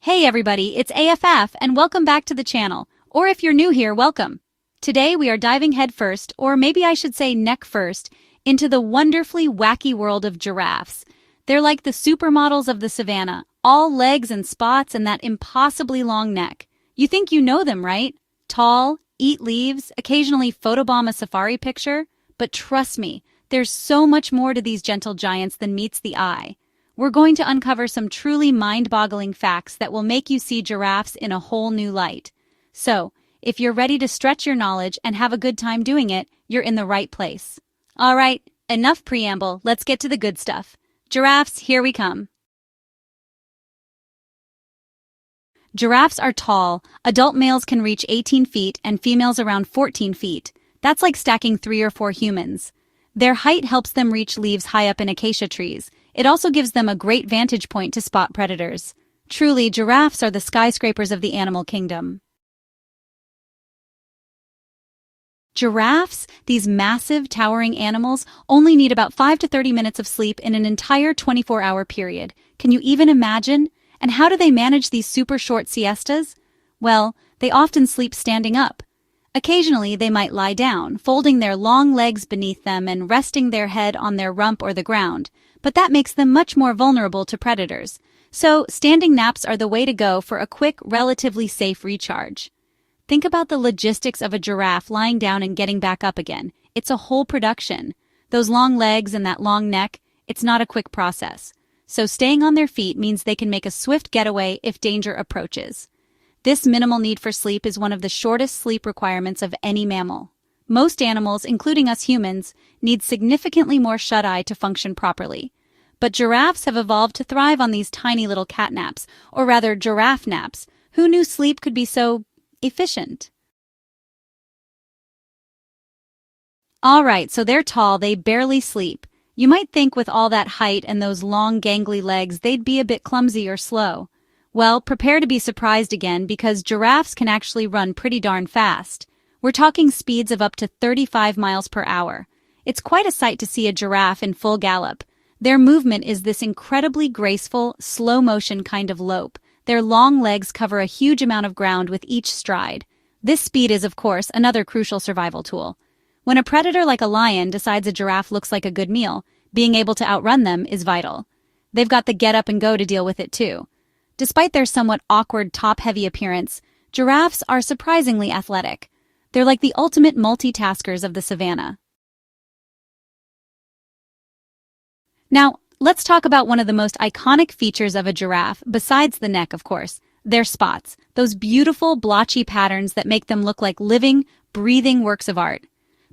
Hey everybody, it's AFF and welcome back to the channel. Or if you're new here, welcome. Today we are diving headfirst, or maybe I should say neck first, into the wonderfully wacky world of giraffes. They're like the supermodels of the savannah, all legs and spots and that impossibly long neck. You think you know them, right? Tall, eat leaves, occasionally photobomb a safari picture. But trust me, there's so much more to these gentle giants than meets the eye. We're going to uncover some truly mind-boggling facts that will make you see giraffes in a whole new light. So, if you're ready to stretch your knowledge and have a good time doing it, you're in the right place. All right, enough preamble, let's get to the good stuff. Giraffes, here we come. Giraffes are tall. Adult males can reach 18 feet and females around 14 feet. That's like stacking 3 or 4 humans. Their height helps them reach leaves high up in acacia trees. It also gives them a great vantage point to spot predators. Truly, giraffes are the skyscrapers of the animal kingdom. Giraffes, these massive, towering animals, only need about 5 to 30 minutes of sleep in an entire 24-hour period. Can you even imagine? And how do they manage these super short siestas? Well, they often sleep standing up. Occasionally, they might lie down, folding their long legs beneath them and resting their head on their rump or the ground. But that makes them much more vulnerable to predators. So, standing naps are the way to go for a quick, relatively safe recharge. Think about the logistics of a giraffe lying down and getting back up again. It's a whole production. Those long legs and that long neck, it's not a quick process. So staying on their feet means they can make a swift getaway if danger approaches. This minimal need for sleep is one of the shortest sleep requirements of any mammal. Most animals, including us humans, need significantly more shut-eye to function properly. But giraffes have evolved to thrive on these tiny little cat naps, or rather giraffe naps. Who knew sleep could be so efficient? All right, so they're tall, they barely sleep. You might think with all that height and those long gangly legs they'd be a bit clumsy or slow. Well, prepare to be surprised again because giraffes can actually run pretty darn fast. We're talking speeds of up to 35 miles per hour. It's quite a sight to see a giraffe in full gallop. Their movement is this incredibly graceful, slow-motion kind of lope. Their long legs cover a huge amount of ground with each stride. This speed is, of course, another crucial survival tool. When a predator like a lion decides a giraffe looks like a good meal, being able to outrun them is vital. They've got the get up and go to deal with it too. Despite their somewhat awkward top-heavy appearance, giraffes are surprisingly athletic. They're like the ultimate multitaskers of the savannah. Now, let's talk about one of the most iconic features of a giraffe, besides the neck, of course, their spots, those beautiful, blotchy patterns that make them look like living, breathing works of art.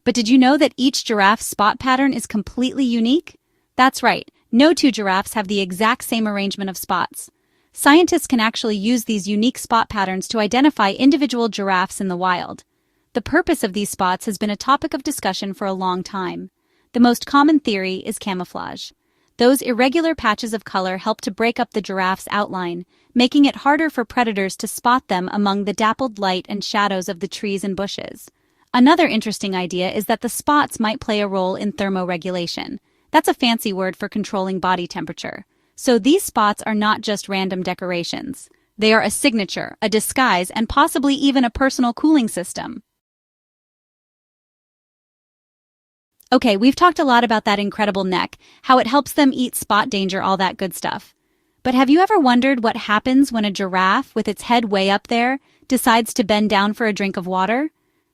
But did you know that each giraffe's spot pattern is completely unique? That's right, no two giraffes have the exact same arrangement of spots. Scientists can actually use these unique spot patterns to identify individual giraffes in the wild. The purpose of these spots has been a topic of discussion for a long time. The most common theory is camouflage. Those irregular patches of color help to break up the giraffe's outline, making it harder for predators to spot them among the dappled light and shadows of the trees and bushes. Another interesting idea is that the spots might play a role in thermoregulation. That's a fancy word for controlling body temperature. So these spots are not just random decorations. They are a signature, a disguise, and possibly even a personal cooling system. Okay, we've talked a lot about that incredible neck, how it helps them eat spot danger, all that good stuff. But have you ever wondered what happens when a giraffe, with its head way up there, decides to bend down for a drink of water?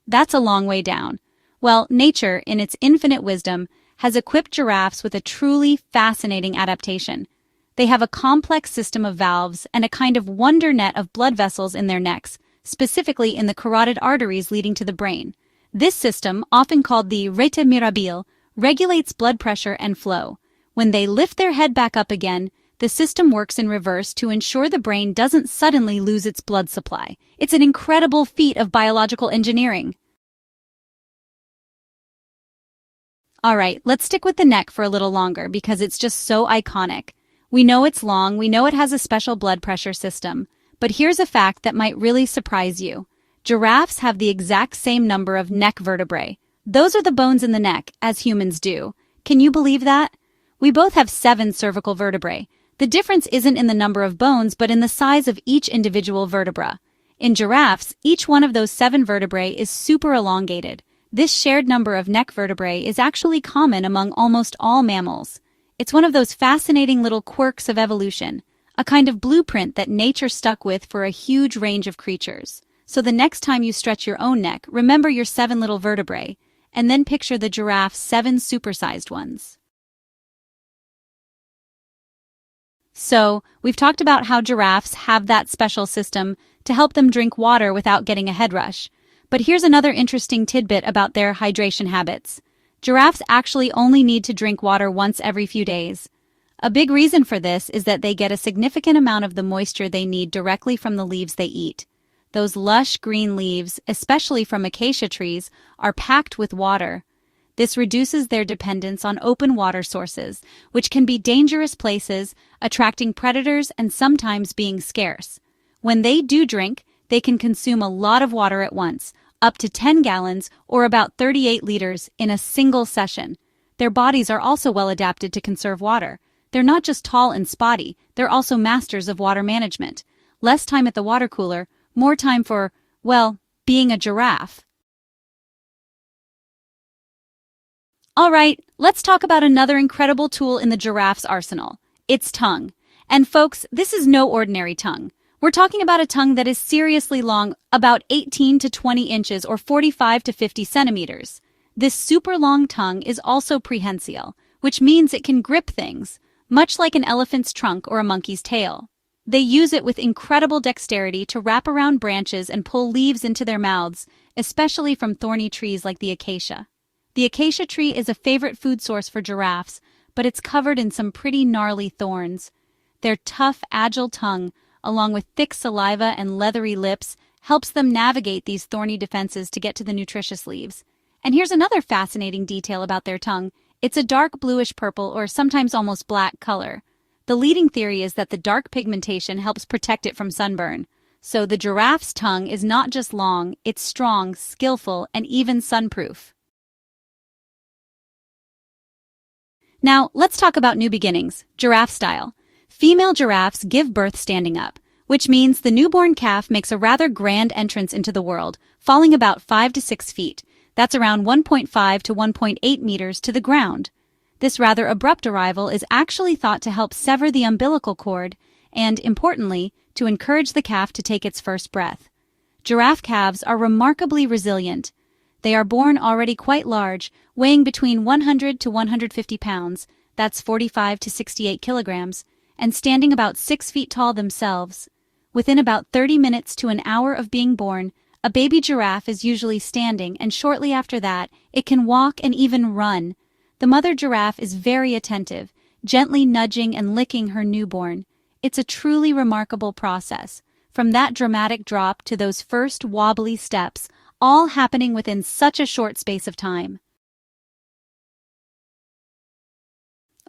That's a long way down. Well, nature, in its infinite wisdom, has equipped giraffes with a truly fascinating adaptation. They have a complex system of valves and a kind of wonder net of blood vessels in their necks, specifically in the carotid arteries leading to the brain. This system, often called the rete mirabile, regulates blood pressure and flow. When they lift their head back up again, the system works in reverse to ensure the brain doesn't suddenly lose its blood supply. It's an incredible feat of biological engineering. All right, let's stick with the neck for a little longer because it's just so iconic. We know it's long, we know it has a special blood pressure system, but here's a fact that might really surprise you. Giraffes have the exact same number of neck vertebrae. Those are the bones in the neck, as humans do. Can you believe that? We both have 7 cervical vertebrae. The difference isn't in the number of bones but in the size of each individual vertebra. In giraffes, each one of those 7 vertebrae is super elongated. This shared number of neck vertebrae is actually common among almost all mammals. It's one of those fascinating little quirks of evolution, a kind of blueprint that nature stuck with for a huge range of creatures. So the next time you stretch your own neck, remember your 7 little vertebrae, and then picture the giraffe's 7 supersized ones. So, we've talked about how giraffes have that special system to help them drink water without getting a head rush. But here's another interesting tidbit about their hydration habits. Giraffes actually only need to drink water once every few days. A big reason for this is that they get a significant amount of the moisture they need directly from the leaves they eat. Those lush green leaves, especially from acacia trees, are packed with water. This reduces their dependence on open water sources, which can be dangerous places, attracting predators and sometimes being scarce. When they do drink, they can consume a lot of water at once, up to 10 gallons or about 38 liters in a single session. Their bodies are also well adapted to conserve water. They're not just tall and spotty, they're also masters of water management. Less time at the water cooler, more time for, well, being a giraffe. All right, let's talk about another incredible tool in the giraffe's arsenal, its tongue. And folks, this is no ordinary tongue. We're talking about a tongue that is seriously long, about 18 to 20 inches or 45 to 50 centimeters. This super long tongue is also prehensile, which means it can grip things, much like an elephant's trunk or a monkey's tail. They use it with incredible dexterity to wrap around branches and pull leaves into their mouths, especially from thorny trees like the acacia. The acacia tree is a favorite food source for giraffes, but it's covered in some pretty gnarly thorns. Their tough, agile tongue, along with thick saliva and leathery lips, helps them navigate these thorny defenses to get to the nutritious leaves. And here's another fascinating detail about their tongue. It's a dark bluish-purple or sometimes almost black color. The leading theory is that the dark pigmentation helps protect it from sunburn. So the giraffe's tongue is not just long, it's strong, skillful, and even sunproof. Now, let's talk about new beginnings, giraffe style. Female giraffes give birth standing up, which means the newborn calf makes a rather grand entrance into the world, falling about 5 to 6 feet. That's around 1.5 to 1.8 meters to the ground. This rather abrupt arrival is actually thought to help sever the umbilical cord and, importantly, to encourage the calf to take its first breath. Giraffe calves are remarkably resilient. They are born already quite large, weighing between 100 to 150 pounds, that's 45 to 68 kilograms, and standing about 6 feet tall themselves. Within about 30 minutes to an hour of being born, a baby giraffe is usually standing, and shortly after that, it can walk and even run. The mother giraffe is very attentive, gently nudging and licking her newborn. It's a truly remarkable process, from that dramatic drop to those first wobbly steps, all happening within such a short space of time.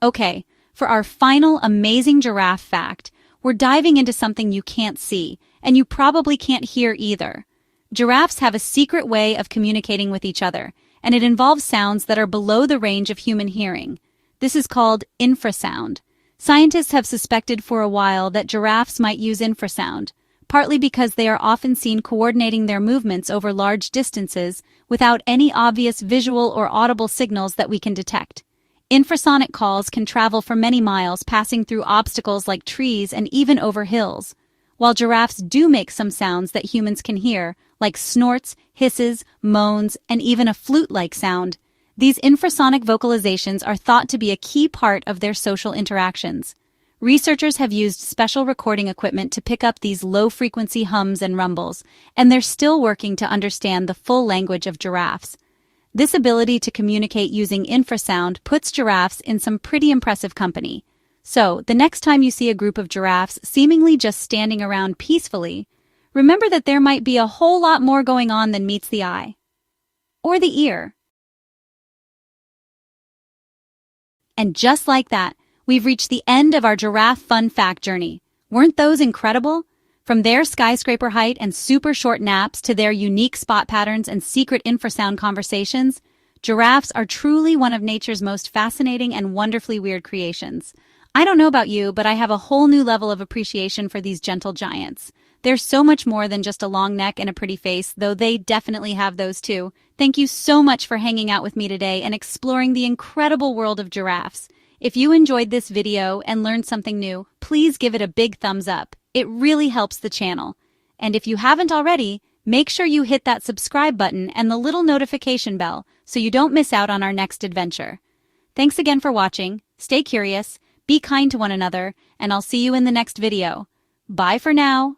Okay, for our final amazing giraffe fact, we're diving into something you can't see, and you probably can't hear either. Giraffes have a secret way of communicating with each other, and it involves sounds that are below the range of human hearing. This is called infrasound. Scientists have suspected for a while that giraffes might use infrasound, partly because they are often seen coordinating their movements over large distances without any obvious visual or audible signals that we can detect. Infrasonic calls can travel for many miles, passing through obstacles like trees and even over hills. While giraffes do make some sounds that humans can hear, like snorts, hisses, moans, and even a flute-like sound, these infrasonic vocalizations are thought to be a key part of their social interactions. Researchers have used special recording equipment to pick up these low-frequency hums and rumbles, and they're still working to understand the full language of giraffes. This ability to communicate using infrasound puts giraffes in some pretty impressive company. So, the next time you see a group of giraffes seemingly just standing around peacefully, remember that there might be a whole lot more going on than meets the eye. Or the ear. And just like that, we've reached the end of our giraffe fun fact journey. Weren't those incredible? From their skyscraper height and super short naps to their unique spot patterns and secret infrasound conversations, giraffes are truly one of nature's most fascinating and wonderfully weird creations. I don't know about you, but I have a whole new level of appreciation for these gentle giants. They're so much more than just a long neck and a pretty face, though they definitely have those too. Thank you so much for hanging out with me today and exploring the incredible world of giraffes. If you enjoyed this video and learned something new, please give it a big thumbs up. It really helps the channel. And if you haven't already, make sure you hit that subscribe button and the little notification bell so you don't miss out on our next adventure. Thanks again for watching. Stay curious, be kind to one another, and I'll see you in the next video. Bye for now.